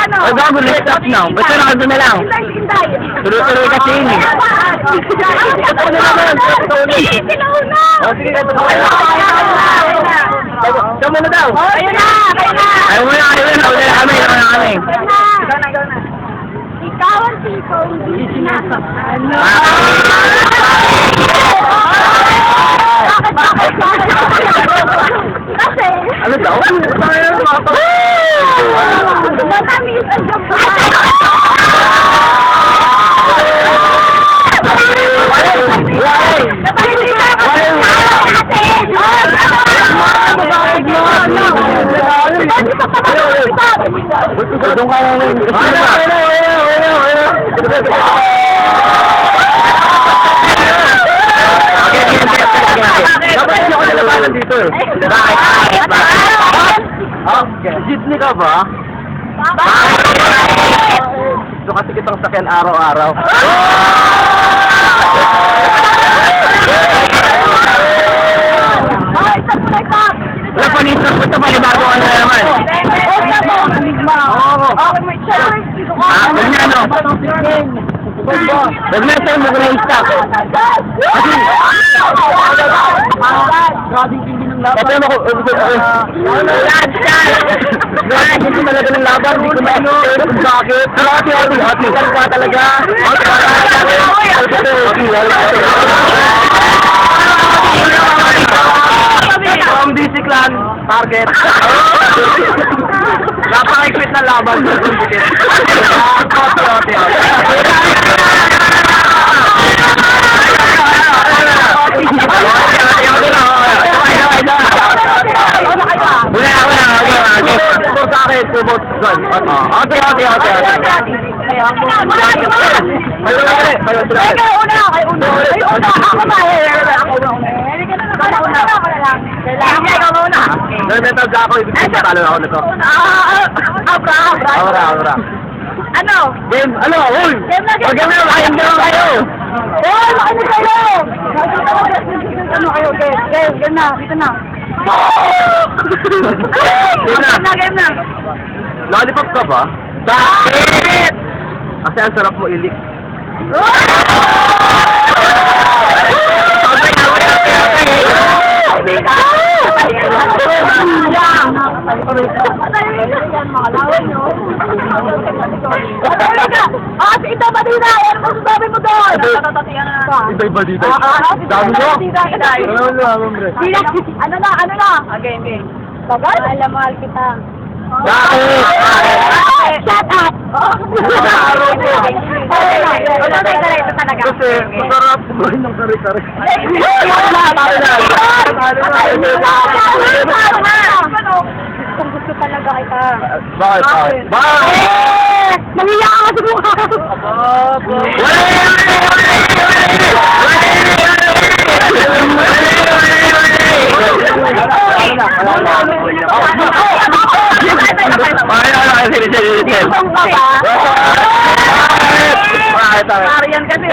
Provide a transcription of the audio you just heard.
Huwag ako, let's stop now. Basta nakado na lang. Tuloy-tuloy kasi yun eh. Ano naman? O, sige, ito mo. Ito muna daw. Ayun na! Ayaw mo na, ayaw na. Wala kami, wala kami. Ikaw na. Ikaw ang tipo, hindi sinasaktan. Bakit? Kasi... Ano daw? Matamis ang gaba. Doon ka lang. Dapat hindi ako nalabanan dito eh. Bakit? Jeepney ka ba? Gusto kasi kitang sakyan araw-araw. Wala pa nito, basta palibago ka na naman. Huwag na sa'yo, mag-na stop. Ito mo ko, hindi talaga ng laban, hindi ko ma-explain kung bakit. Pero kasi hospital ka talaga. Ang basic lang, target. Napaka-equip na laban. Ano? Game, ano? Uy! Game na, Game na, kayang naman kayo! Hoy, makinig kayo! Ano kayo? Game na, dito na. Game na. Lollipop ka ba? Bakit? Kasi ang sarap mo ilik. Ito ba dito? Ano mo sasabi mo doon? Iba-iba dito. Dami mo? Ano na? Game. Bagal? Mahal kita. Bakit? Shut up! Kasi masarap kumain ng kare-kare. Kung gusto talaga kita. Bakit? Nangiyak ako sa mukha. Marian kasi.